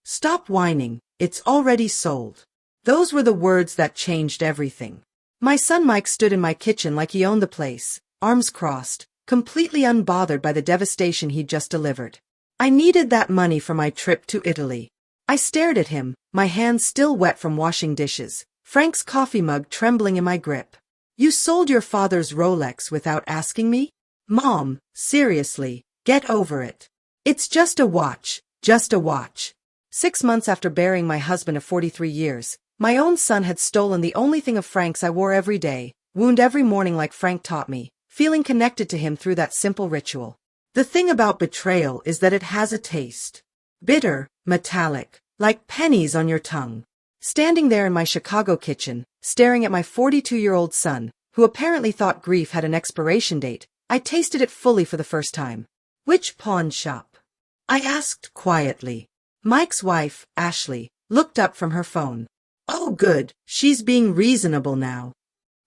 Stop whining, it's already sold. Those were the words that changed everything. My son Mike stood in my kitchen like he owned the place, arms crossed, completely unbothered by the devastation he'd just delivered. I needed that money for my trip to Italy. I stared at him, my hands still wet from washing dishes, Frank's coffee mug trembling in my grip. You sold your father's Rolex without asking me? Mom, seriously, get over it. It's just a watch, just a watch. 6 months after burying my husband of 43 years, my own son had stolen the only thing of Frank's I wore every day, wound every morning like Frank taught me, feeling connected to him through that simple ritual. The thing about betrayal is that it has a taste. Bitter, metallic, like pennies on your tongue. Standing there in my Chicago kitchen, staring at my 42-year-old son, who apparently thought grief had an expiration date, I tasted it fully for the first time. Which pawn shop? I asked quietly. Mike's wife, Ashley, looked up from her phone. Oh good, she's being reasonable now.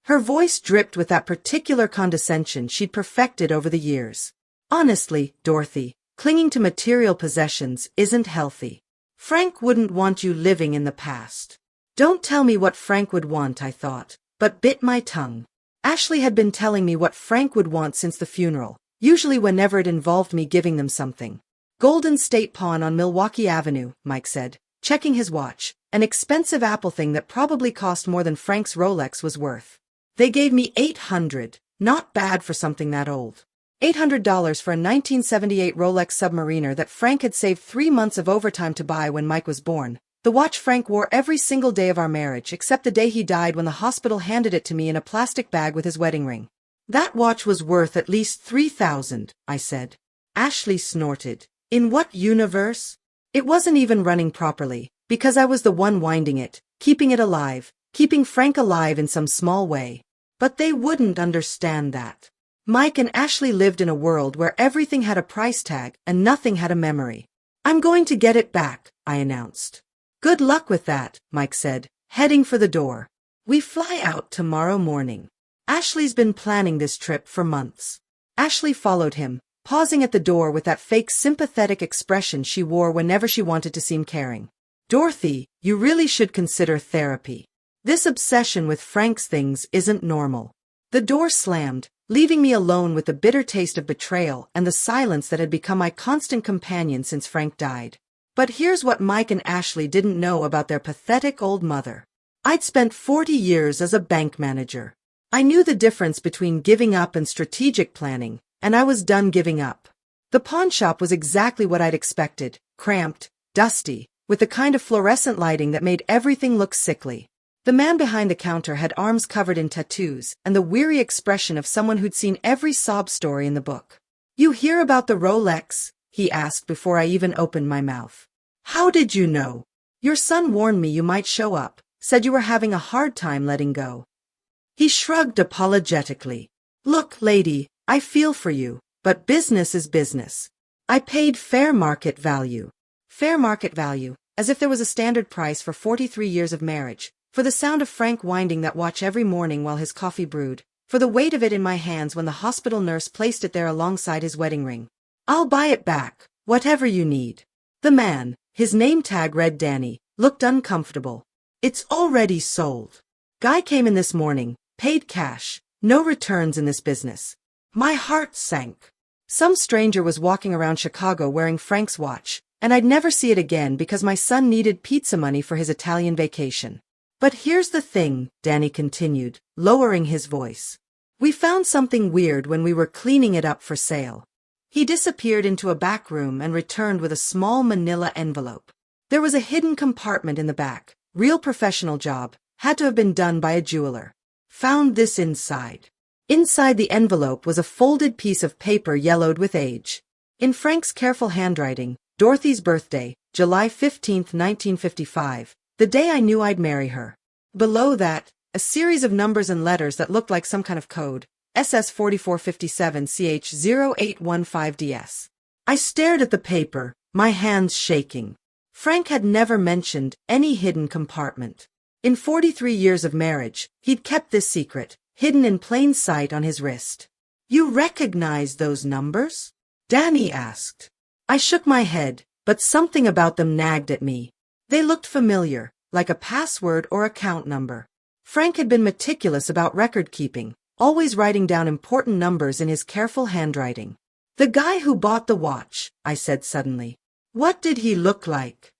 Her voice dripped with that particular condescension she'd perfected over the years. Honestly, Dorothy, clinging to material possessions isn't healthy. Frank wouldn't want you living in the past. Don't tell me what Frank would want, I thought, but bit my tongue. Ashley had been telling me what Frank would want since the funeral, usually whenever it involved me giving them something. Golden State Pawn on Milwaukee Avenue, Mike said, checking his watch. An expensive Apple thing that probably cost more than Frank's Rolex was worth. They gave me $800, not bad for something that old. $800 for a 1978 Rolex Submariner that Frank had saved 3 months of overtime to buy when Mike was born. The watch Frank wore every single day of our marriage except the day he died when the hospital handed it to me in a plastic bag with his wedding ring. That watch was worth at least $3,000, I said. Ashley snorted. In what universe? It wasn't even running properly, because I was the one winding it, keeping it alive, keeping Frank alive in some small way. But they wouldn't understand that. Mike and Ashley lived in a world where everything had a price tag and nothing had a memory. I'm going to get it back, I announced. Good luck with that, Mike said, heading for the door. We fly out tomorrow morning. Ashley's been planning this trip for months. Ashley followed him, pausing at the door with that fake sympathetic expression she wore whenever she wanted to seem caring. Dorothy, you really should consider therapy. This obsession with Frank's things isn't normal. The door slammed, leaving me alone with the bitter taste of betrayal and the silence that had become my constant companion since Frank died. But here's what Mike and Ashley didn't know about their pathetic old mother. I'd spent 40 years as a bank manager. I knew the difference between giving up and strategic planning, and I was done giving up. The pawn shop was exactly what I'd expected, cramped, dusty, with the kind of fluorescent lighting that made everything look sickly. The man behind the counter had arms covered in tattoos and the weary expression of someone who'd seen every sob story in the book. You hear about the Rolex? He asked before I even opened my mouth. How did you know? Your son warned me you might show up, said you were having a hard time letting go. He shrugged apologetically. Look, lady, I feel for you, but business is business. I paid fair market value. Fair market value, as if there was a standard price for 43 years of marriage, for the sound of Frank winding that watch every morning while his coffee brewed, for the weight of it in my hands when the hospital nurse placed it there alongside his wedding ring. I'll buy it back, whatever you need. The man, his name tag read Danny, looked uncomfortable. It's already sold. Guy came in this morning, paid cash, no returns in this business. My heart sank. Some stranger was walking around Chicago wearing Frank's watch, and I'd never see it again because my son needed pizza money for his Italian vacation. But here's the thing, Danny continued, lowering his voice. We found something weird when we were cleaning it up for sale. He disappeared into a back room and returned with a small manila envelope. There was a hidden compartment in the back, real professional job, had to have been done by a jeweler. Found this inside. Inside the envelope was a folded piece of paper yellowed with age. In Frank's careful handwriting, Dorothy's birthday, July 15, 1955, the day I knew I'd marry her. Below that, a series of numbers and letters that looked like some kind of code, SS 4457CH0815DS. I stared at the paper, my hands shaking. Frank had never mentioned any hidden compartment. In 43 years of marriage, he'd kept this secret, hidden in plain sight on his wrist. You recognize those numbers? Danny asked. I shook my head, but something about them nagged at me. They looked familiar, like a password or account number. Frank had been meticulous about record-keeping, always writing down important numbers in his careful handwriting. "The guy who bought the watch," I said suddenly. "What did he look like?"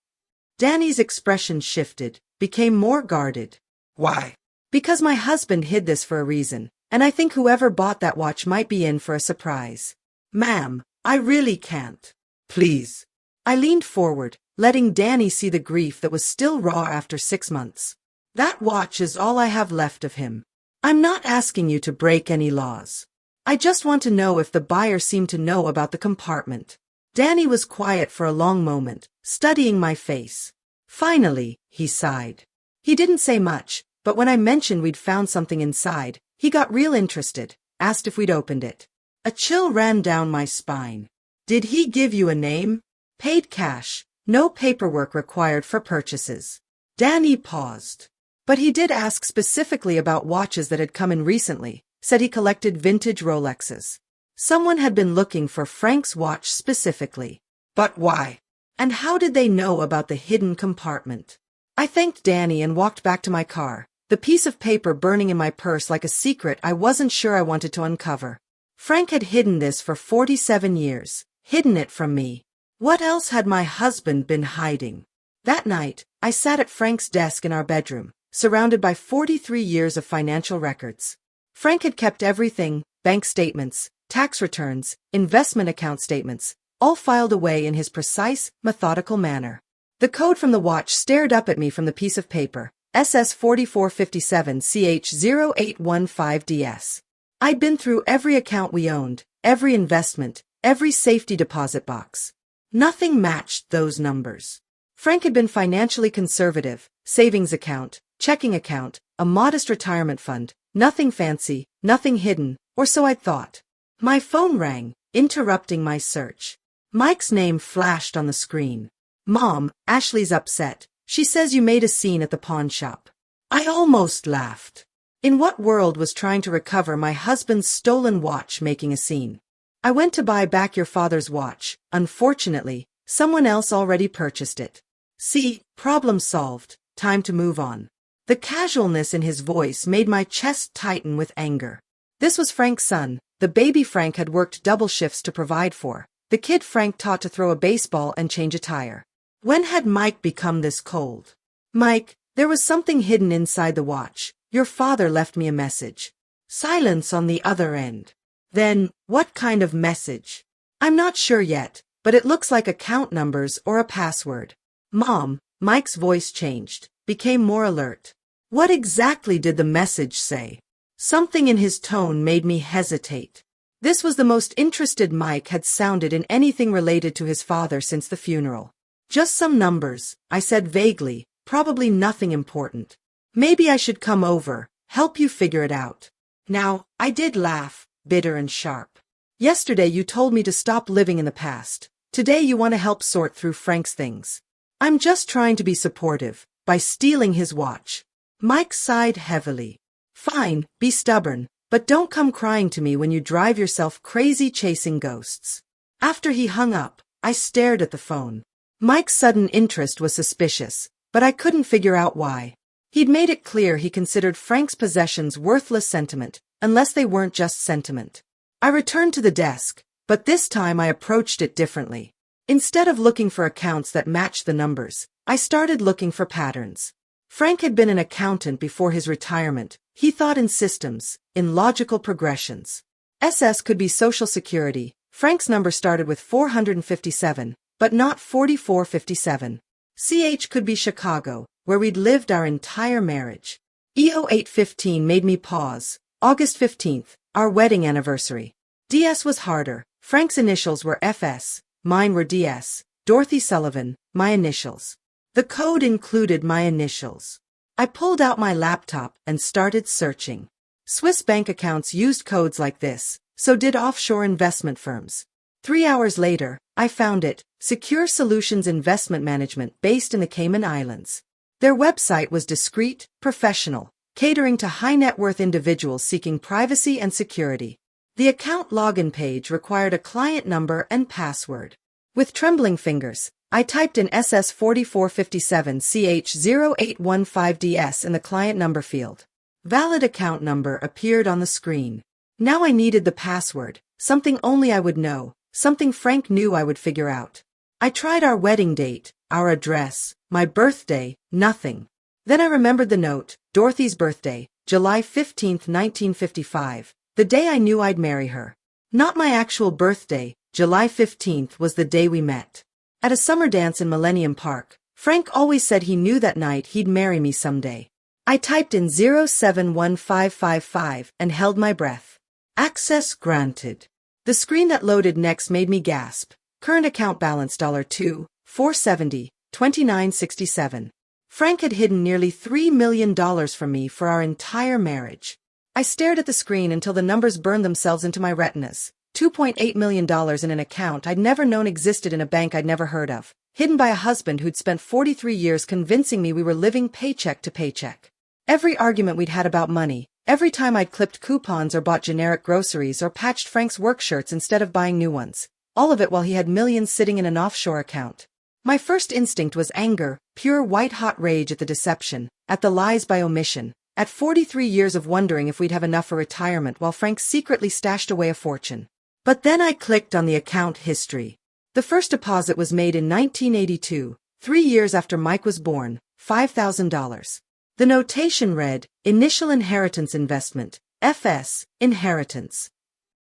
Danny's expression shifted, became more guarded. Why? "Because my husband hid this for a reason, and I think whoever bought that watch might be in for a surprise." "Ma'am, I really can't." Please. I leaned forward, letting Danny see the grief that was still raw after 6 months. "That watch is all I have left of him. I'm not asking you to break any laws. I just want to know if the buyer seemed to know about the compartment." Danny was quiet for a long moment, studying my face. Finally, he sighed. He didn't say much, but when I mentioned we'd found something inside, he got real interested, asked if we'd opened it. A chill ran down my spine. "Did he give you a name?" "Paid cash, no paperwork required for purchases." Danny paused. "But he did ask specifically about watches that had come in recently, said he collected vintage Rolexes. Someone had been looking for Frank's watch specifically." But why? "And how did they know about the hidden compartment?" I thanked Danny and walked back to my car, the piece of paper burning in my purse like a secret I wasn't sure I wanted to uncover. Frank had hidden this for 47 years, hidden it from me. What else had my husband been hiding? That night, I sat at Frank's desk in our bedroom, surrounded by 43 years of financial records. Frank had kept everything: bank statements, tax returns, investment account statements, all filed away in his precise, methodical manner. The code from the watch stared up at me from the piece of paper, SS 4457CH0815DS. I'd been through every account we owned, every investment, every safety deposit box. Nothing matched those numbers. Frank had been financially conservative: savings account, checking account, a modest retirement fund, nothing fancy, nothing hidden, or so I'd thought. My phone rang, interrupting my search. Mike's name flashed on the screen. "Mom, Ashley's upset. She says you made a scene at the pawn shop." I almost laughed. In what world was trying to recover my husband's stolen watch making a scene? "I went to buy back your father's watch. Unfortunately, someone else already purchased it." "See, problem solved. Time to move on." The casualness in his voice made my chest tighten with anger. This was Frank's son, the baby Frank had worked double shifts to provide for, the kid Frank taught to throw a baseball and change a tire. When had Mike become this cold? "Mike, there was something hidden inside the watch. Your father left me a message." Silence on the other end. "Then, what kind of message?" "I'm not sure yet, but it looks like account numbers or a password." "Mom," Mike's voice changed, became more alert. "What exactly did the message say?" Something in his tone made me hesitate. This was the most interested Mike had sounded in anything related to his father since the funeral. "Just some numbers," I said vaguely, "probably nothing important. Maybe I should come over, help you figure it out." Now, I did laugh, bitter and sharp. "Yesterday you told me to stop living in the past. Today you want to help sort through Frank's things." "I'm just trying to be supportive, by stealing his watch." Mike sighed heavily. "Fine, be stubborn, but don't come crying to me when you drive yourself crazy chasing ghosts." After he hung up, I stared at the phone. Mike's sudden interest was suspicious, but I couldn't figure out why. He'd made it clear he considered Frank's possessions worthless sentiment, unless they weren't just sentiment. I returned to the desk, but this time I approached it differently. Instead of looking for accounts that matched the numbers, I started looking for patterns. Frank had been an accountant before his retirement. He thought in systems, in logical progressions. SS could be Social Security. Frank's number started with 457, but not 4457. CH could be Chicago, where we'd lived our entire marriage. EO 815 made me pause. August 15th, our wedding anniversary. DS was harder. Frank's initials were FS, mine were DS, Dorothy Sullivan, my initials. The code included my initials. I pulled out my laptop and started searching. Swiss bank accounts used codes like this, so did offshore investment firms. 3 hours later, I found it, Secure Solutions Investment Management based in the Cayman Islands. Their website was discreet, professional, catering to high-net-worth individuals seeking privacy and security. The account login page required a client number and password. With trembling fingers, I typed in SS4457CH0815DS in the client number field. Valid account number appeared on the screen. Now I needed the password, something only I would know, something Frank knew I would figure out. I tried our wedding date, our address, my birthday, nothing. Then I remembered the note, Dorothy's birthday, July 15, 1955, the day I knew I'd marry her. Not my actual birthday, July 15th was the day we met. At a summer dance in Millennium Park, Frank always said he knew that night he'd marry me someday. I typed in 071555 and held my breath. Access granted. The screen that loaded next made me gasp. Current account balance $2,470, $29.67. Frank had hidden nearly $3 million from me for our entire marriage. I stared at the screen until the numbers burned themselves into my retinas. $2.8 million in an account I'd never known existed in a bank I'd never heard of, hidden by a husband who'd spent 43 years convincing me we were living paycheck to paycheck. Every argument we'd had about money, every time I'd clipped coupons or bought generic groceries or patched Frank's work shirts instead of buying new ones, all of it while he had millions sitting in an offshore account. My first instinct was anger, pure white-hot rage at the deception, at the lies by omission, at 43 years of wondering if we'd have enough for retirement while Frank secretly stashed away a fortune. But then I clicked on the account history. The first deposit was made in 1982, 3 years after Mike was born, $5,000. The notation read, Initial Inheritance Investment, FS, Inheritance.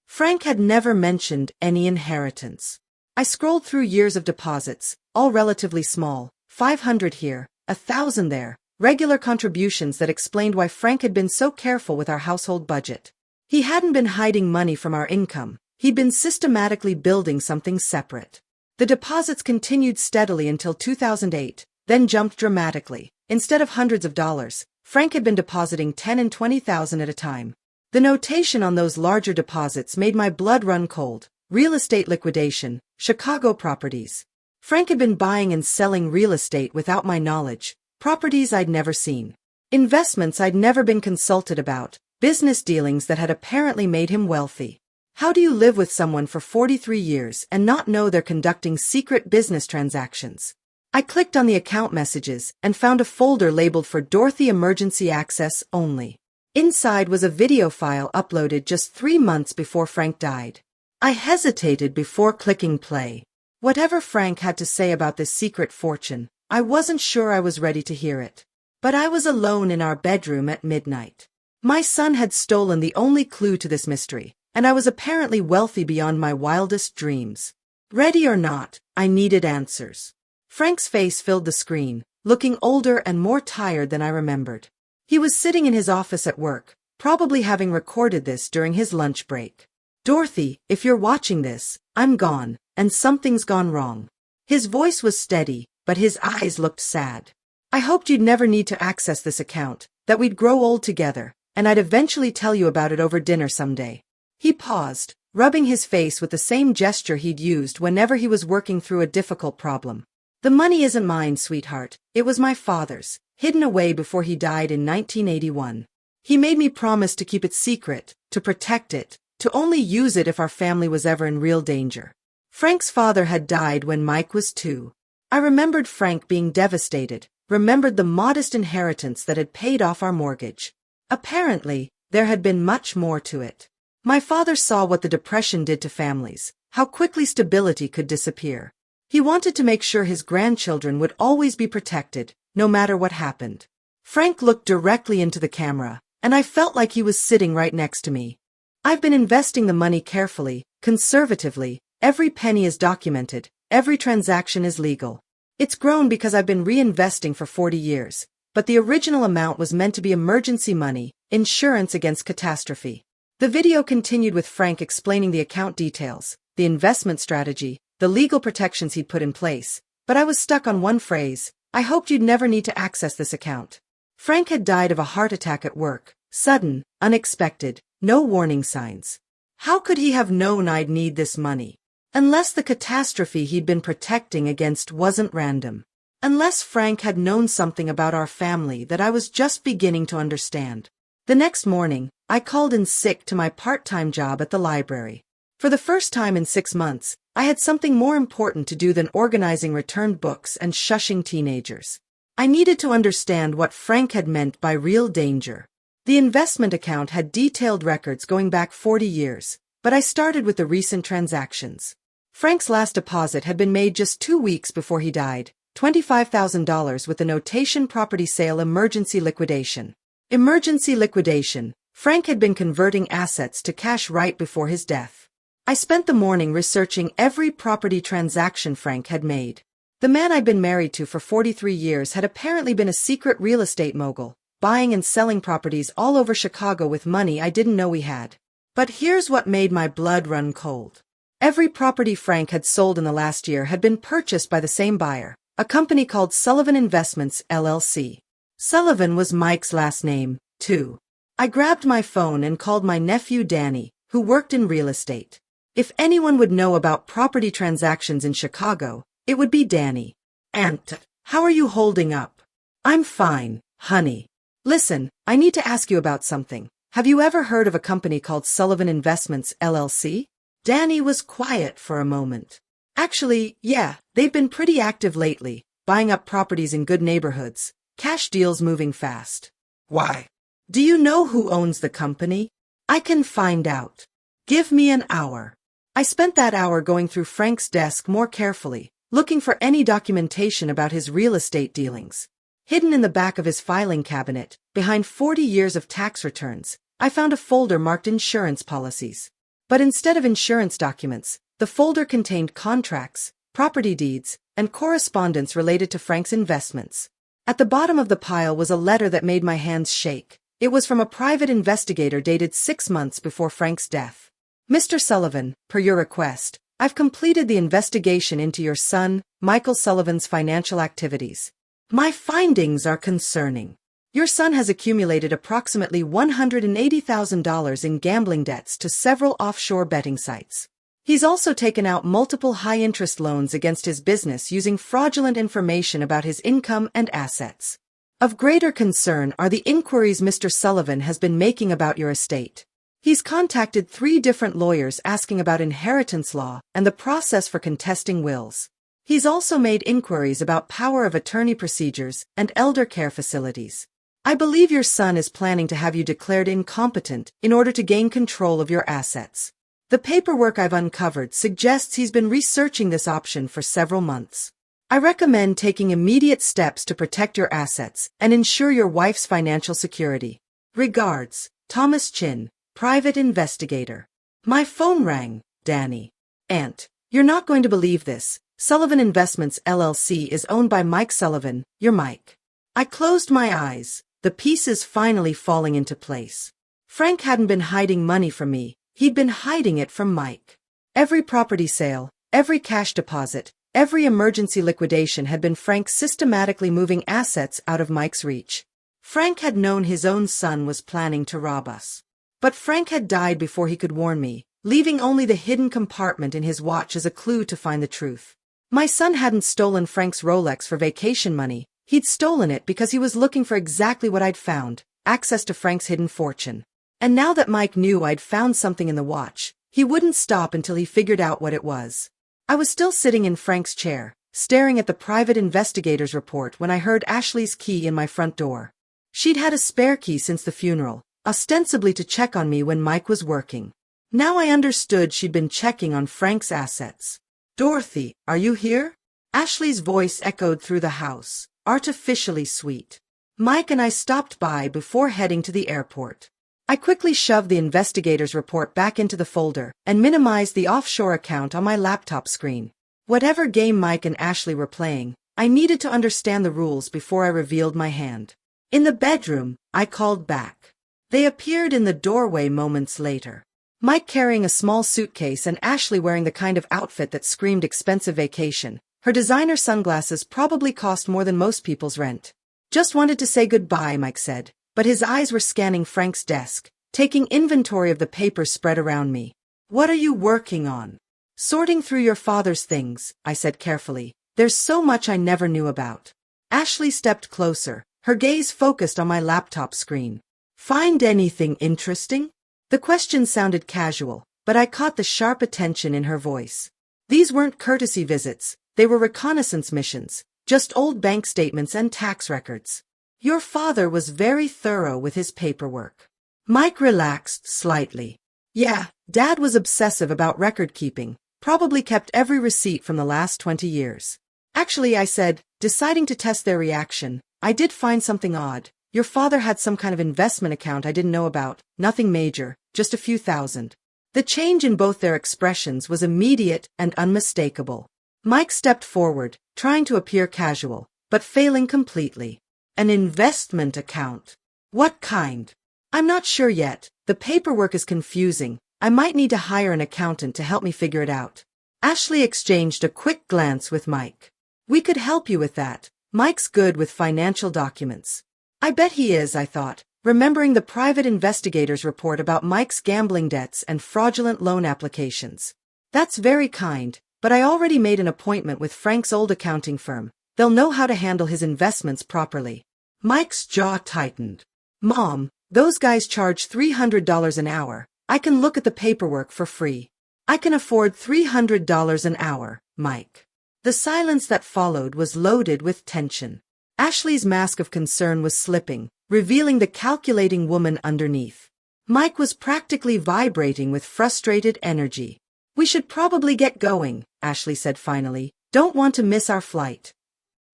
Frank had never mentioned any inheritance. I scrolled through years of deposits, all relatively small, 500 here, 1,000 there, regular contributions that explained why Frank had been so careful with our household budget. He hadn't been hiding money from our income, he'd been systematically building something separate. The deposits continued steadily until 2008, then jumped dramatically. Instead of hundreds of dollars, Frank had been depositing 10 and 20,000 at a time. The notation on those larger deposits made my blood run cold. Real estate liquidation, Chicago properties. Frank had been buying and selling real estate without my knowledge, properties I'd never seen. Investments I'd never been consulted about, business dealings that had apparently made him wealthy. How do you live with someone for 43 years and not know they're conducting secret business transactions? I clicked on the account messages and found a folder labeled for Dorothy Emergency Access Only. Inside was a video file uploaded just 3 months before Frank died. I hesitated before clicking play. Whatever Frank had to say about this secret fortune, I wasn't sure I was ready to hear it. But I was alone in our bedroom at midnight. My son had stolen the only clue to this mystery, and I was apparently wealthy beyond my wildest dreams. Ready or not, I needed answers. Frank's face filled the screen, looking older and more tired than I remembered. He was sitting in his office at work, probably having recorded this during his lunch break. Dorothy, if you're watching this, I'm gone, and something's gone wrong. His voice was steady, but his eyes looked sad. I hoped you'd never need to access this account, that we'd grow old together, and I'd eventually tell you about it over dinner someday. He paused, rubbing his face with the same gesture he'd used whenever he was working through a difficult problem. The money isn't mine, sweetheart, it was my father's, hidden away before he died in 1981. He made me promise to keep it secret, to protect it, to only use it if our family was ever in real danger. Frank's father had died when Mike was 2. I remembered Frank being devastated, remembered the modest inheritance that had paid off our mortgage. Apparently, there had been much more to it. My father saw what the Depression did to families, how quickly stability could disappear. He wanted to make sure his grandchildren would always be protected, no matter what happened. Frank looked directly into the camera, and I felt like he was sitting right next to me. I've been investing the money carefully, conservatively, every penny is documented, every transaction is legal. It's grown because I've been reinvesting for 40 years, but the original amount was meant to be emergency money, insurance against catastrophe. The video continued with Frank explaining the account details, the investment strategy, the legal protections he'd put in place, but I was stuck on one phrase: I hoped you'd never need to access this account. Frank had died of a heart attack at work, sudden, unexpected, no warning signs. How could he have known I'd need this money? Unless the catastrophe he'd been protecting against wasn't random. Unless Frank had known something about our family that I was just beginning to understand. The next morning, I called in sick to my part-time job at the library. For the first time in 6 months, I had something more important to do than organizing returned books and shushing teenagers. I needed to understand what Frank had meant by real danger. The investment account had detailed records going back 40 years, but I started with the recent transactions. Frank's last deposit had been made just 2 weeks before he died, $25,000 with the notation property sale emergency liquidation. Emergency liquidation. Frank had been converting assets to cash right before his death. I spent the morning researching every property transaction Frank had made. The man I'd been married to for 43 years had apparently been a secret real estate mogul, buying and selling properties all over Chicago with money I didn't know he had. But here's what made my blood run cold. Every property Frank had sold in the last year had been purchased by the same buyer, a company called Sullivan Investments, LLC. Sullivan was Mike's last name, too. I grabbed my phone and called my nephew Danny, who worked in real estate. If anyone would know about property transactions in Chicago, it would be Danny. "Aunt, how are you holding up?" "I'm fine, honey. Listen, I need to ask you about something. Have you ever heard of a company called Sullivan Investments, LLC? Danny was quiet for a moment. "Actually, yeah, they've been pretty active lately, buying up properties in good neighborhoods, cash deals moving fast." "Why?" "Do you know who owns the company?" "I can find out. Give me an hour." I spent that hour going through Frank's desk more carefully, looking for any documentation about his real estate dealings. Hidden in the back of his filing cabinet, behind 40 years of tax returns, I found a folder marked insurance policies. But instead of insurance documents, the folder contained contracts, property deeds, and correspondence related to Frank's investments. At the bottom of the pile was a letter that made my hands shake. It was from a private investigator dated 6 months before Frank's death. "Mr. Sullivan, per your request, I've completed the investigation into your son, Michael Sullivan's financial activities. My findings are concerning. Your son has accumulated approximately $180,000 in gambling debts to several offshore betting sites. He's also taken out multiple high-interest loans against his business using fraudulent information about his income and assets. Of greater concern are the inquiries Mr. Sullivan has been making about your estate. He's contacted 3 different lawyers asking about inheritance law and the process for contesting wills. He's also made inquiries about power of attorney procedures and elder care facilities. I believe your son is planning to have you declared incompetent in order to gain control of your assets. The paperwork I've uncovered suggests he's been researching this option for several months. I recommend taking immediate steps to protect your assets and ensure your wife's financial security. Regards, Thomas Chin, private investigator." My phone rang. "Danny. Aunt, you're not going to believe this. Sullivan Investments, LLC is owned by Mike Sullivan, your Mike." I closed my eyes, the pieces finally falling into place. Frank hadn't been hiding money from me, he'd been hiding it from Mike. Every property sale, every cash deposit, every emergency liquidation had been Frank systematically moving assets out of Mike's reach. Frank had known his own son was planning to rob us. But Frank had died before he could warn me, leaving only the hidden compartment in his watch as a clue to find the truth. My son hadn't stolen Frank's Rolex for vacation money. He'd stolen it because he was looking for exactly what I'd found, access to Frank's hidden fortune. And now that Mike knew I'd found something in the watch, he wouldn't stop until he figured out what it was. I was still sitting in Frank's chair, staring at the private investigator's report when I heard Ashley's key in my front door. She'd had a spare key since the funeral, ostensibly to check on me when Mike was working. Now I understood she'd been checking on Frank's assets. "Dorothy, are you here?" Ashley's voice echoed through the house, artificially sweet. Mike and I stopped by before heading to the airport. I quickly shoved the investigator's report back into the folder and minimized the offshore account on my laptop screen. Whatever game Mike and Ashley were playing, I needed to understand the rules before I revealed my hand. In the bedroom, I called back. They appeared in the doorway moments later. Mike carrying a small suitcase and Ashley wearing the kind of outfit that screamed expensive vacation. Her designer sunglasses probably cost more than most people's rent. "Just wanted to say goodbye," Mike said, but his eyes were scanning Frank's desk, taking inventory of the papers spread around me. "What are you working on?" "Sorting through your father's things," I said carefully. "There's so much I never knew about." Ashley stepped closer, her gaze focused on my laptop screen. "Find anything interesting?" The question sounded casual, but I caught the sharp attention in her voice. These weren't courtesy visits, they were reconnaissance missions, just old bank statements and tax records. Your father was very thorough with his paperwork. Mike relaxed slightly. Yeah, Dad was obsessive about record keeping, probably kept every receipt from the last 20 years. Actually, I said, deciding to test their reaction, I did find something odd. Your father had some kind of investment account I didn't know about, nothing major, just a few thousand. The change in both their expressions was immediate and unmistakable. Mike stepped forward, trying to appear casual, but failing completely. An investment account. What kind? I'm not sure yet. The paperwork is confusing. I might need to hire an accountant to help me figure it out. Ashley exchanged a quick glance with Mike. We could help you with that. Mike's good with financial documents. I bet he is, I thought, remembering the private investigator's report about Mike's gambling debts and fraudulent loan applications. That's very kind, but I already made an appointment with Frank's old accounting firm. They'll know how to handle his investments properly. Mike's jaw tightened. Mom, those guys charge $300 an hour. I can look at the paperwork for free. I can afford $300 an hour, Mike. The silence that followed was loaded with tension. Ashley's mask of concern was slipping, revealing the calculating woman underneath. Mike was practically vibrating with frustrated energy. We should probably get going, Ashley said finally. Don't want to miss our flight.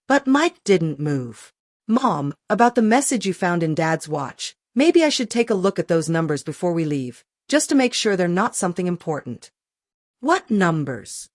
But Mike didn't move. Mom, about the message you found in Dad's watch. Maybe I should take a look at those numbers before we leave, just to make sure they're not something important. What numbers?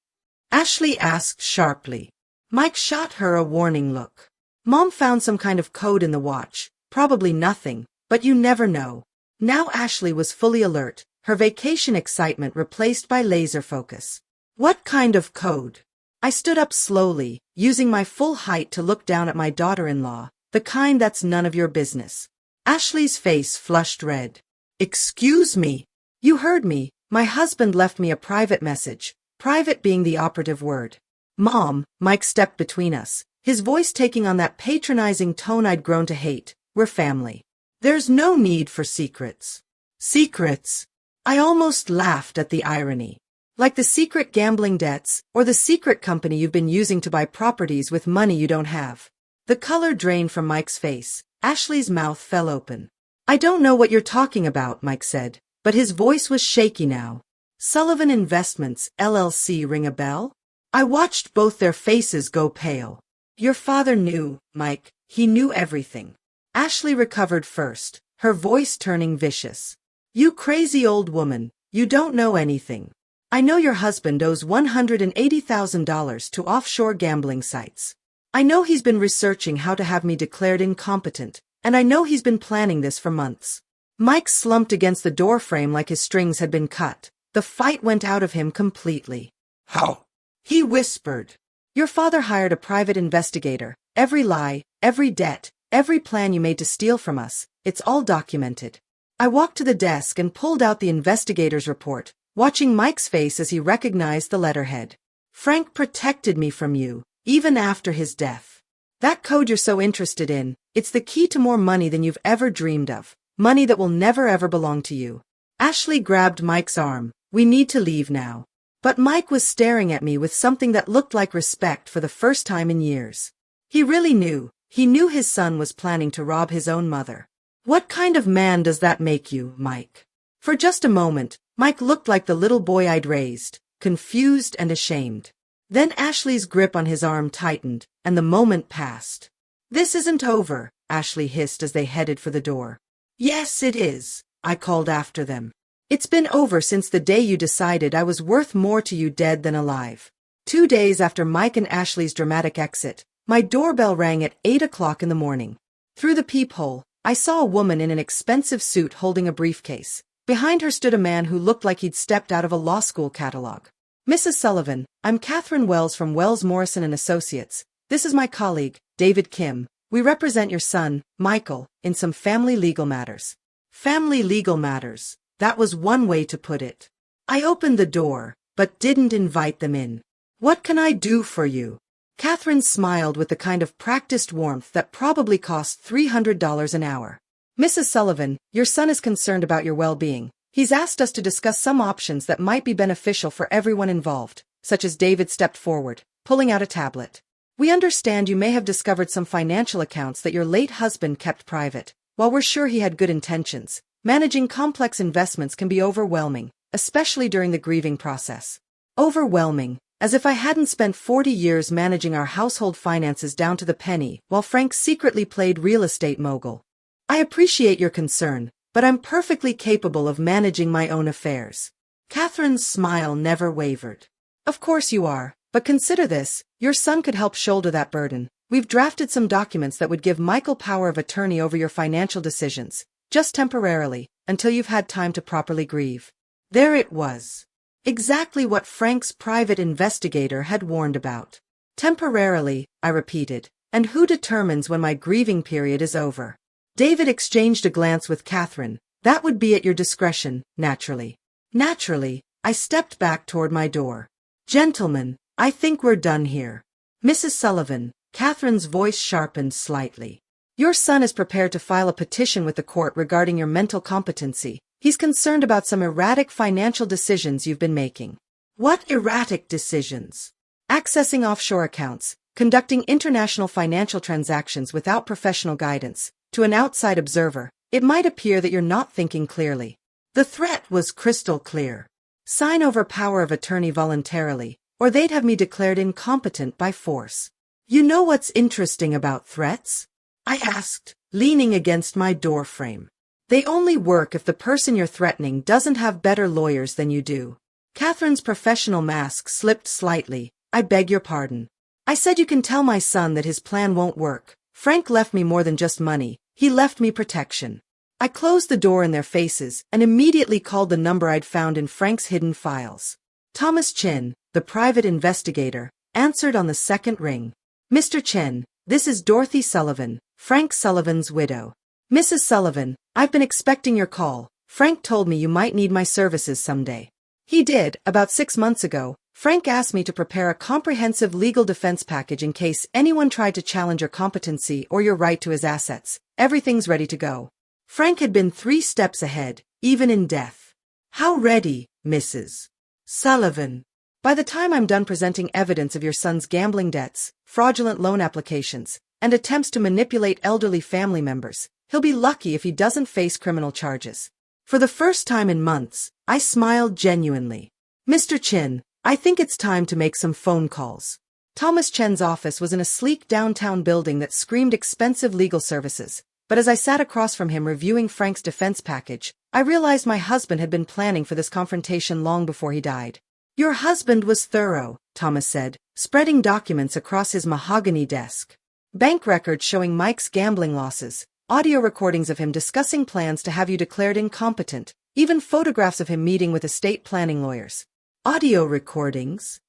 Ashley asked sharply. Mike shot her a warning look. Mom found some kind of code in the watch, probably nothing, but you never know. Now Ashley was fully alert, her vacation excitement replaced by laser focus. What kind of code? I stood up slowly, using my full height to look down at my daughter-in-law, the kind that's none of your business. Ashley's face flushed red. Excuse me. You heard me. My husband left me a private message, private being the operative word. Mom, Mike stepped between us, his voice taking on that patronizing tone I'd grown to hate. We're family. There's no need for secrets. Secrets? I almost laughed at the irony. Like the secret gambling debts, or the secret company you've been using to buy properties with money you don't have. The color drained from Mike's face. Ashley's mouth fell open. I don't know what you're talking about, Mike said, but his voice was shaky now. Sullivan Investments, LLC, ring a bell? I watched both their faces go pale. Your father knew, Mike. He knew everything. Ashley recovered first, her voice turning vicious. You crazy old woman, you don't know anything. I know your husband owes $180,000 to offshore gambling sites. I know he's been researching how to have me declared incompetent, and I know he's been planning this for months. Mike slumped against the doorframe like his strings had been cut. The fight went out of him completely. How? He whispered. Your father hired a private investigator. Every lie, every debt, every plan you made to steal from us, it's all documented. I walked to the desk and pulled out the investigator's report, watching Mike's face as he recognized the letterhead. Frank protected me from you, even after his death. That code you're so interested in, it's the key to more money than you've ever dreamed of. Money that will never ever belong to you. Ashley grabbed Mike's arm. We need to leave now. But Mike was staring at me with something that looked like respect for the first time in years. He really knew. He knew his son was planning to rob his own mother. What kind of man does that make you, Mike? For just a moment, Mike looked like the little boy I'd raised, confused and ashamed. Then Ashley's grip on his arm tightened, and the moment passed. This isn't over, Ashley hissed as they headed for the door. Yes, it is, I called after them. It's been over since the day you decided I was worth more to you dead than alive. 2 days after Mike and Ashley's dramatic exit, my doorbell rang at 8 o'clock in the morning. Through the peephole, I saw a woman in an expensive suit holding a briefcase. Behind her stood a man who looked like he'd stepped out of a law school catalog. Mrs. Sullivan, I'm Catherine Wells from Wells Morrison and Associates. This is my colleague, David Kim. We represent your son, Michael, in some family legal matters. Family legal matters. That was one way to put it. I opened the door, but didn't invite them in. What can I do for you? Catherine smiled with the kind of practiced warmth that probably cost $300 an hour. Mrs. Sullivan, your son is concerned about your well-being. He's asked us to discuss some options that might be beneficial for everyone involved. such as David stepped forward, pulling out a tablet. We understand you may have discovered some financial accounts that your late husband kept private. While we're sure he had good intentions, managing complex investments can be overwhelming, especially during the grieving process. Overwhelming, as if I hadn't spent 40 years managing our household finances down to the penny while Frank secretly played real estate mogul. I appreciate your concern, but I'm perfectly capable of managing my own affairs. Catherine's smile never wavered. Of course you are, but consider this, your son could help shoulder that burden. We've drafted some documents that would give Michael power of attorney over your financial decisions, just temporarily, until you've had time to properly grieve. There it was. Exactly what Frank's private investigator had warned about. Temporarily, I repeated, and who determines when my grieving period is over? David exchanged a glance with Catherine. That would be at your discretion, naturally. Naturally, I stepped back toward my door. Gentlemen, I think we're done here. Mrs. Sullivan, Catherine's voice sharpened slightly. Your son is prepared to file a petition with the court regarding your mental competency. He's concerned about some erratic financial decisions you've been making. What erratic decisions? Accessing offshore accounts, conducting international financial transactions without professional guidance. To an outside observer, it might appear that you're not thinking clearly. The threat was crystal clear. Sign over power of attorney voluntarily, or they'd have me declared incompetent by force. You know what's interesting about threats? I asked, leaning against my doorframe. They only work if the person you're threatening doesn't have better lawyers than you do. Catherine's professional mask slipped slightly. I beg your pardon. I said you can tell my son that his plan won't work. Frank left me more than just money. He left me protection. I closed the door in their faces and immediately called the number I'd found in Frank's hidden files. Thomas Chin, the private investigator, answered on the second ring. Mr. Chin, this is Dorothy Sullivan, Frank Sullivan's widow. Mrs. Sullivan, I've been expecting your call. Frank told me you might need my services someday. He did, about 6 months ago. Frank asked me to prepare a comprehensive legal defense package in case anyone tried to challenge your competency or your right to his assets. Everything's ready to go. Frank had been 3 steps ahead, even in death. How ready, Mrs. Sullivan? By the time I'm done presenting evidence of your son's gambling debts, fraudulent loan applications, and attempts to manipulate elderly family members, he'll be lucky if he doesn't face criminal charges. For the first time in months, I smiled genuinely. Mr. Chin, I think it's time to make some phone calls. Thomas Chen's office was in a sleek downtown building that screamed expensive legal services, but as I sat across from him reviewing Frank's defense package, I realized my husband had been planning for this confrontation long before he died. Your husband was thorough, Thomas said, spreading documents across his mahogany desk. Bank records showing Mike's gambling losses, audio recordings of him discussing plans to have you declared incompetent, even photographs of him meeting with estate planning lawyers. Audio recordings?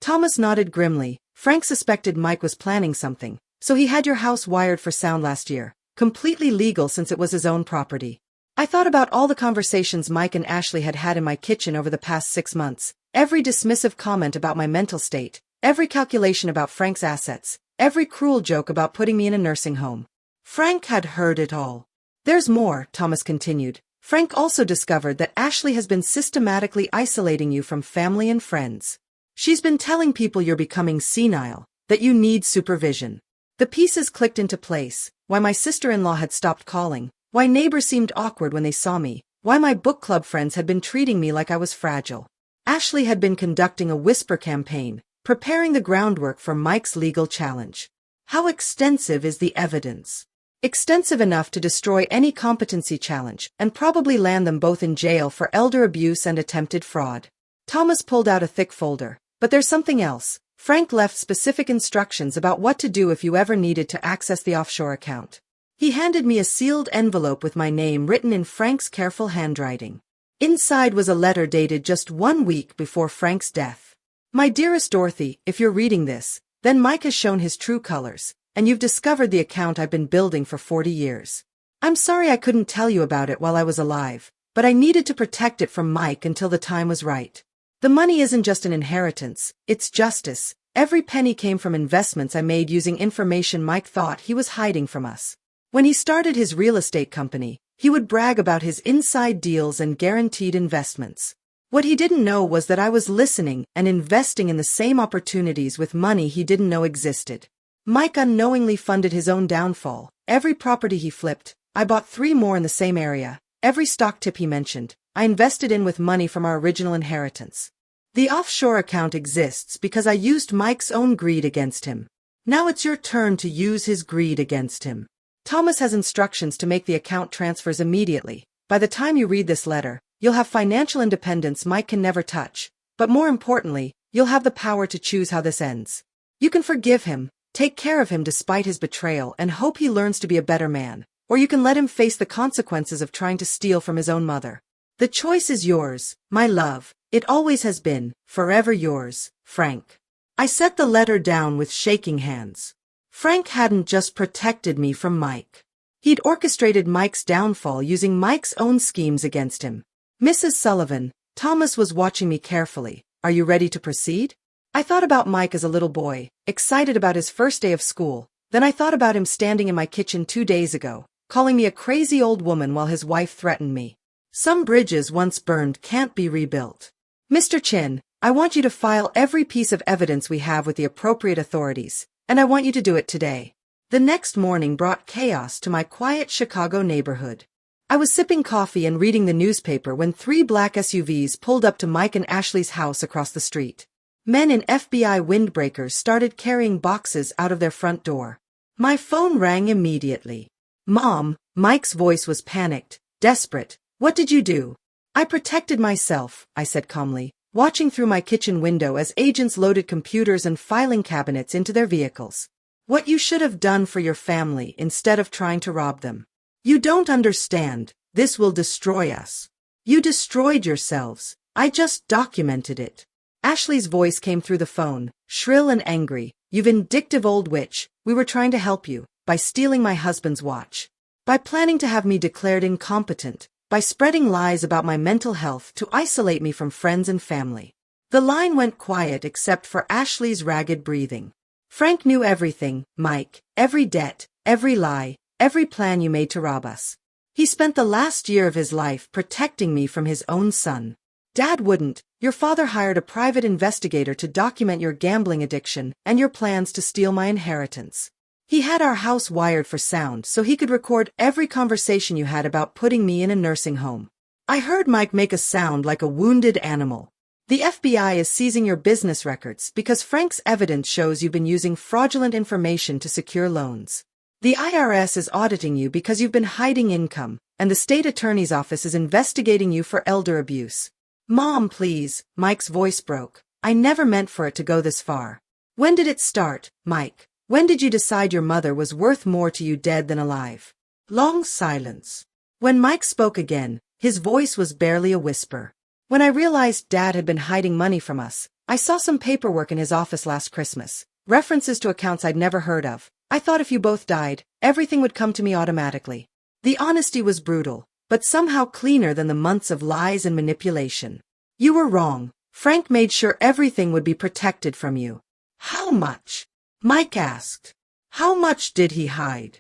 Thomas nodded grimly. Frank suspected Mike was planning something, so he had your house wired for sound last year, completely legal since it was his own property. I thought about all the conversations Mike and Ashley had had in my kitchen over the past 6 months, every dismissive comment about my mental state, every calculation about Frank's assets, every cruel joke about putting me in a nursing home. Frank had heard it all. There's more, Thomas continued. Frank also discovered that Ashley has been systematically isolating you from family and friends. She's been telling people you're becoming senile, that you need supervision. The pieces clicked into place, why my sister-in-law had stopped calling, why neighbors seemed awkward when they saw me, why my book club friends had been treating me like I was fragile. Ashley had been conducting a whisper campaign, preparing the groundwork for Mike's legal challenge. How extensive is the evidence? Extensive enough to destroy any competency challenge and probably land them both in jail for elder abuse and attempted fraud. Thomas pulled out a thick folder. But there's something else. Frank left specific instructions about what to do if you ever needed to access the offshore account. He handed me a sealed envelope with my name written in Frank's careful handwriting. Inside was a letter dated just 1 week before Frank's death. My dearest Dorothy, if you're reading this, then Mike has shown his true colors, and you've discovered the account I've been building for 40 years. I'm sorry I couldn't tell you about it while I was alive, but I needed to protect it from Mike until the time was right. The money isn't just an inheritance, it's justice. Every penny came from investments I made using information Mike thought he was hiding from us. When he started his real estate company, he would brag about his inside deals and guaranteed investments. What he didn't know was that I was listening and investing in the same opportunities with money he didn't know existed. Mike unknowingly funded his own downfall. Every property he flipped, I bought 3 more in the same area. Every stock tip he mentioned, I invested in with money from our original inheritance. The offshore account exists because I used Mike's own greed against him. Now it's your turn to use his greed against him. Thomas has instructions to make the account transfers immediately. By the time you read this letter, you'll have financial independence Mike can never touch. But more importantly, you'll have the power to choose how this ends. You can forgive him, take care of him despite his betrayal, and hope he learns to be a better man. Or you can let him face the consequences of trying to steal from his own mother. The choice is yours, my love. It always has been, forever yours, Frank. I set the letter down with shaking hands. Frank hadn't just protected me from Mike. He'd orchestrated Mike's downfall using Mike's own schemes against him. Mrs. Sullivan, Thomas was watching me carefully. Are you ready to proceed? I thought about Mike as a little boy, excited about his first day of school. Then I thought about him standing in my kitchen 2 days ago, calling me a crazy old woman while his wife threatened me. Some bridges once burned can't be rebuilt. Mr. Chin, I want you to file every piece of evidence we have with the appropriate authorities, and I want you to do it today. The next morning brought chaos to my quiet Chicago neighborhood. I was sipping coffee and reading the newspaper when 3 black SUVs pulled up to Mike and Ashley's house across the street. Men in FBI windbreakers started carrying boxes out of their front door. My phone rang immediately. Mom, Mike's voice was panicked, desperate. What did you do? I protected myself, I said calmly, watching through my kitchen window as agents loaded computers and filing cabinets into their vehicles. What you should have done for your family instead of trying to rob them. You don't understand. This will destroy us. You destroyed yourselves. I just documented it. Ashley's voice came through the phone, shrill and angry. You vindictive old witch, we were trying to help you, by stealing my husband's watch. By planning to have me declared incompetent. By spreading lies about my mental health to isolate me from friends and family. The line went quiet except for Ashley's ragged breathing. Frank knew everything, Mike, every debt, every lie, every plan you made to rob us. He spent the last year of his life protecting me from his own son. Dad wouldn't. Your father hired a private investigator to document your gambling addiction and your plans to steal my inheritance. He had our house wired for sound so he could record every conversation you had about putting me in a nursing home. I heard Mike make a sound like a wounded animal. The FBI is seizing your business records because Frank's evidence shows you've been using fraudulent information to secure loans. The IRS is auditing you because you've been hiding income, and the state attorney's office is investigating you for elder abuse. Mom, please, Mike's voice broke. I never meant for it to go this far. When did it start, Mike? When did you decide your mother was worth more to you dead than alive? Long silence. When Mike spoke again, his voice was barely a whisper. When I realized Dad had been hiding money from us, I saw some paperwork in his office last Christmas, references to accounts I'd never heard of. I thought if you both died, everything would come to me automatically. The honesty was brutal, but somehow cleaner than the months of lies and manipulation. You were wrong. Frank made sure everything would be protected from you. How much? Mike asked. How much did he hide?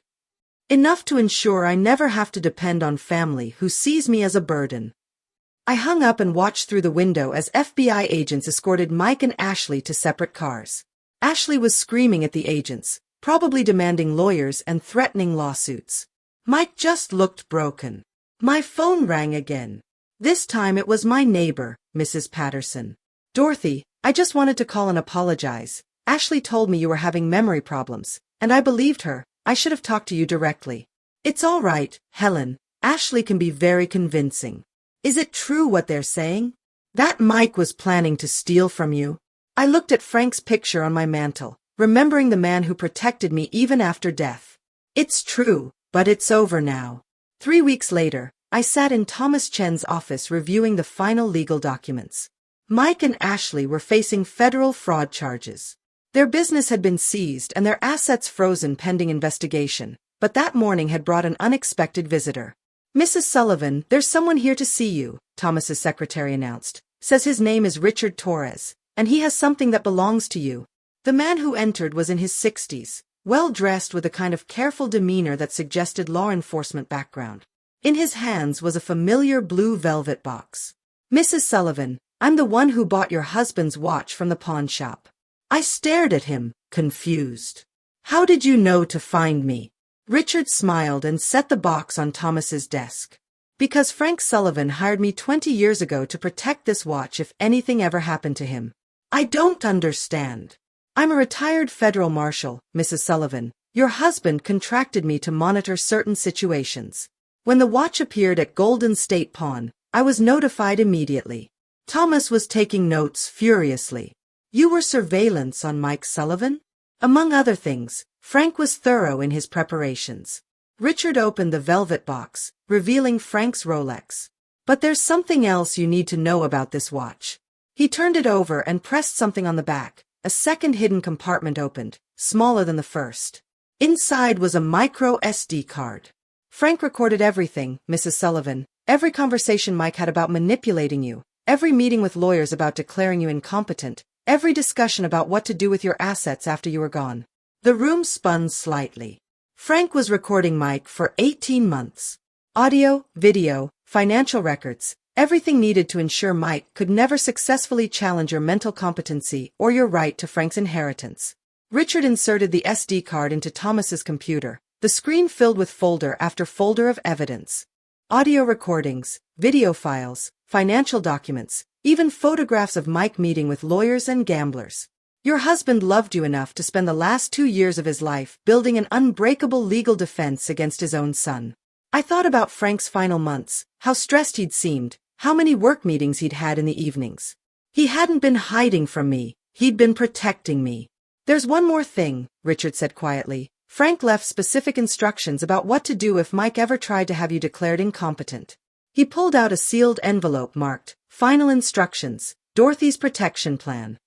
Enough to ensure I never have to depend on family who sees me as a burden. I hung up and watched through the window as FBI agents escorted Mike and Ashley to separate cars. Ashley was screaming at the agents, probably demanding lawyers and threatening lawsuits. Mike just looked broken. My phone rang again. This time it was my neighbor, Mrs. Patterson. Dorothy, I just wanted to call and apologize. Ashley told me you were having memory problems, and I believed her. I should have talked to you directly. It's all right, Helen. Ashley can be very convincing. Is it true what they're saying? That Mike was planning to steal from you? I looked at Frank's picture on my mantel, remembering the man who protected me even after death. It's true, but it's over now. 3 weeks later, I sat in Thomas Chen's office reviewing the final legal documents. Mike and Ashley were facing federal fraud charges. Their business had been seized and their assets frozen pending investigation, but that morning had brought an unexpected visitor. Mrs. Sullivan, there's someone here to see you, Thomas's secretary announced. Says his name is Richard Torres, and he has something that belongs to you. The man who entered was in his 60s, well-dressed with a kind of careful demeanor that suggested law enforcement background. In his hands was a familiar blue velvet box. Mrs. Sullivan, I'm the one who bought your husband's watch from the pawn shop. I stared at him, confused. How did you know to find me? Richard smiled and set the box on Thomas's desk. Because Frank Sullivan hired me 20 years ago to protect this watch if anything ever happened to him. I don't understand. I'm a retired federal marshal, Mrs. Sullivan. Your husband contracted me to monitor certain situations. When the watch appeared at Golden State Pawn, I was notified immediately. Thomas was taking notes furiously. You were surveillance on Mike Sullivan? Among other things, Frank was thorough in his preparations. Richard opened the velvet box, revealing Frank's Rolex. But there's something else you need to know about this watch. He turned it over and pressed something on the back. A second hidden compartment opened, smaller than the first. Inside was a micro SD card. Frank recorded everything, Mrs. Sullivan. Every conversation Mike had about manipulating you. Every meeting with lawyers about declaring you incompetent. Every discussion about what to do with your assets after you were gone. The room spun slightly. Frank was recording Mike for 18 months. Audio, video, financial records, everything needed to ensure Mike could never successfully challenge your mental competency or your right to Frank's inheritance. Richard inserted the SD card into Thomas's computer. The screen filled with folder after folder of evidence. Audio recordings, video files, financial documents, even photographs of Mike meeting with lawyers and gamblers. Your husband loved you enough to spend the last 2 years of his life building an unbreakable legal defense against his own son. I thought about Frank's final months, how stressed he'd seemed, how many work meetings he'd had in the evenings. He hadn't been hiding from me, he'd been protecting me. There's one more thing, Richard said quietly. Frank left specific instructions about what to do if Mike ever tried to have you declared incompetent. He pulled out a sealed envelope marked, Final Instructions, Dorothy's Protection Plan.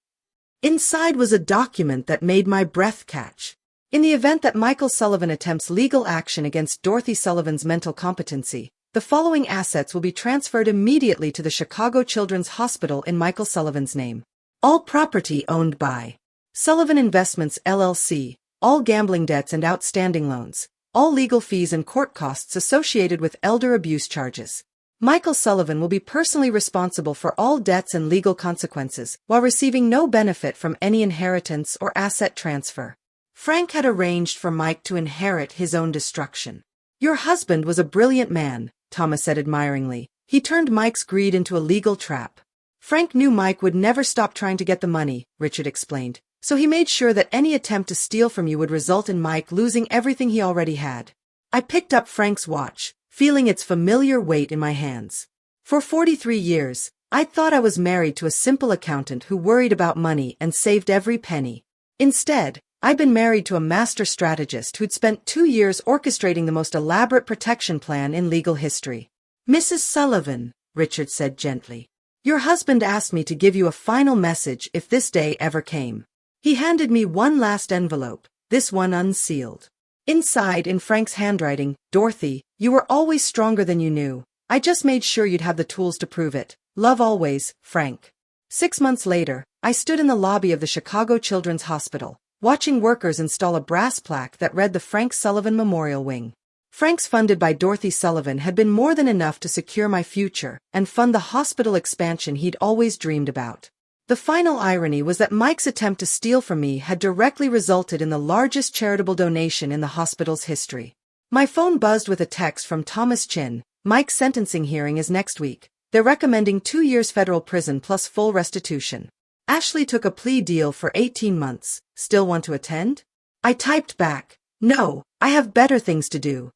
Inside was a document that made my breath catch. In the event that Michael Sullivan attempts legal action against Dorothy Sullivan's mental competency, the following assets will be transferred immediately to the Chicago Children's Hospital in Michael Sullivan's name. All property owned by Sullivan Investments LLC, all gambling debts and outstanding loans, all legal fees and court costs associated with elder abuse charges. Michael Sullivan will be personally responsible for all debts and legal consequences, while receiving no benefit from any inheritance or asset transfer. Frank had arranged for Mike to inherit his own destruction. Your husband was a brilliant man, Thomas said admiringly. He turned Mike's greed into a legal trap. Frank knew Mike would never stop trying to get the money, Richard explained, so he made sure that any attempt to steal from you would result in Mike losing everything he already had. I picked up Frank's watch, feeling its familiar weight in my hands. For 43 years, I'd thought I was married to a simple accountant who worried about money and saved every penny. Instead, I'd been married to a master strategist who'd spent 2 years orchestrating the most elaborate protection plan in legal history. Mrs. Sullivan, Richard said gently, your husband asked me to give you a final message if this day ever came. He handed me one last envelope, this one unsealed. Inside, in Frank's handwriting, Dorothy, you were always stronger than you knew. I just made sure you'd have the tools to prove it. Love always, Frank. 6 months later, I stood in the lobby of the Chicago Children's Hospital, watching workers install a brass plaque that read the Frank Sullivan Memorial Wing. Franks funded by Dorothy Sullivan had been more than enough to secure my future and fund the hospital expansion he'd always dreamed about. The final irony was that Mike's attempt to steal from me had directly resulted in the largest charitable donation in the hospital's history. My phone buzzed with a text from Thomas Chin. Mike's sentencing hearing is next week. They're recommending 2 years federal prison plus full restitution. Ashley took a plea deal for 18 months. Still want to attend? I typed back, no, I have better things to do.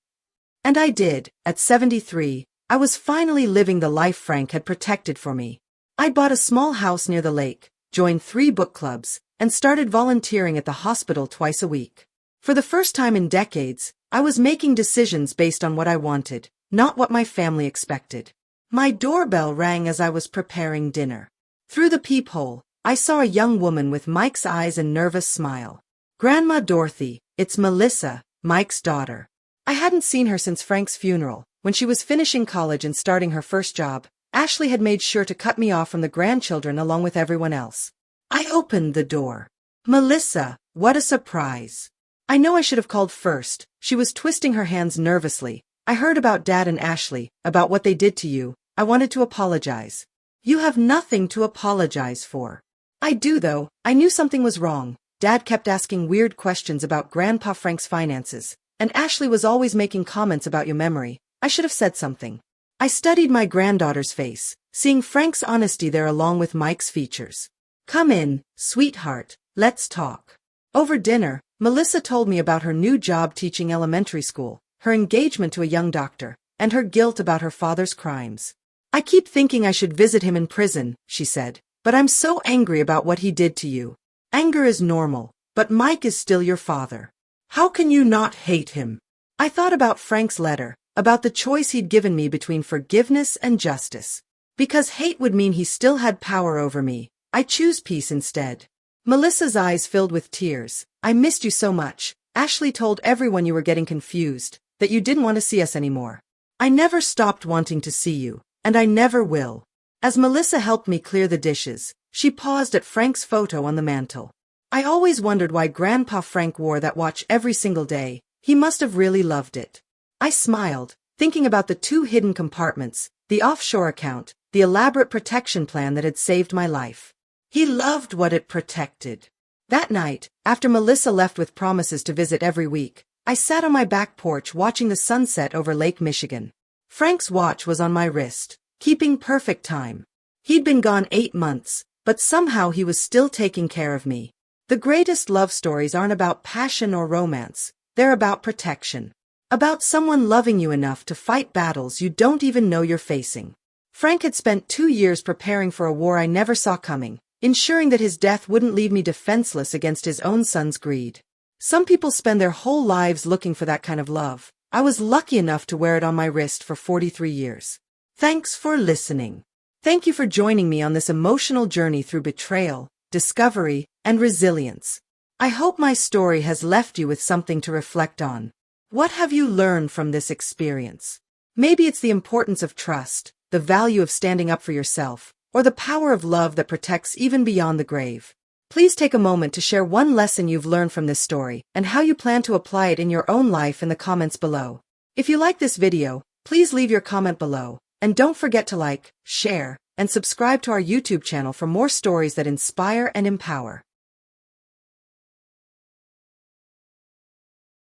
And I did. At 73, I was finally living the life Frank had protected for me. I'd bought a small house near the lake, joined 3 book clubs, and started volunteering at the hospital twice a week. For the first time in decades, I was making decisions based on what I wanted, not what my family expected. My doorbell rang as I was preparing dinner. Through the peephole, I saw a young woman with Mike's eyes and nervous smile. Grandma Dorothy, it's Melissa, Mike's daughter. I hadn't seen her since Frank's funeral. When she was finishing college and starting her first job, Ashley had made sure to cut me off from the grandchildren along with everyone else. I opened the door. Melissa, what a surprise. I know I should have called first. She was twisting her hands nervously. I heard about Dad and Ashley, about what they did to you. I wanted to apologize. You have nothing to apologize for. I do though. I knew something was wrong. Dad kept asking weird questions about Grandpa Frank's finances, and Ashley was always making comments about your memory. I should have said something. I studied my granddaughter's face, seeing Frank's honesty there along with Mike's features. Come in, sweetheart, let's talk. Over dinner, Melissa told me about her new job teaching elementary school, her engagement to a young doctor, and her guilt about her father's crimes. I keep thinking I should visit him in prison, she said, but I'm so angry about what he did to you. Anger is normal, but Mike is still your father. How can you not hate him? I thought about Frank's letter, about the choice he'd given me between forgiveness and justice. Because hate would mean he still had power over me, I choose peace instead. Melissa's eyes filled with tears. I missed you so much. Ashley told everyone you were getting confused, that you didn't want to see us anymore. I never stopped wanting to see you, and I never will. As Melissa helped me clear the dishes, she paused at Frank's photo on the mantel. I always wondered why Grandpa Frank wore that watch every single day. He must have really loved it. I smiled, thinking about the 2 hidden compartments, the offshore account, the elaborate protection plan that had saved my life. He loved what it protected. That night, after Melissa left with promises to visit every week, I sat on my back porch watching the sunset over Lake Michigan. Frank's watch was on my wrist, keeping perfect time. He'd been gone 8 months, but somehow he was still taking care of me. The greatest love stories aren't about passion or romance, they're about protection. About someone loving you enough to fight battles you don't even know you're facing. Frank had spent 2 years preparing for a war I never saw coming, ensuring that his death wouldn't leave me defenseless against his own son's greed. Some people spend their whole lives looking for that kind of love. I was lucky enough to wear it on my wrist for 43 years. Thanks for listening. Thank you for joining me on this emotional journey through betrayal, discovery, and resilience. I hope my story has left you with something to reflect on. What have you learned from this experience? Maybe it's the importance of trust, the value of standing up for yourself, or the power of love that protects even beyond the grave. Please take a moment to share one lesson you've learned from this story and how you plan to apply it in your own life in the comments below. If you like this video, please leave your comment below, and don't forget to like, share, and subscribe to our YouTube channel for more stories that inspire and empower.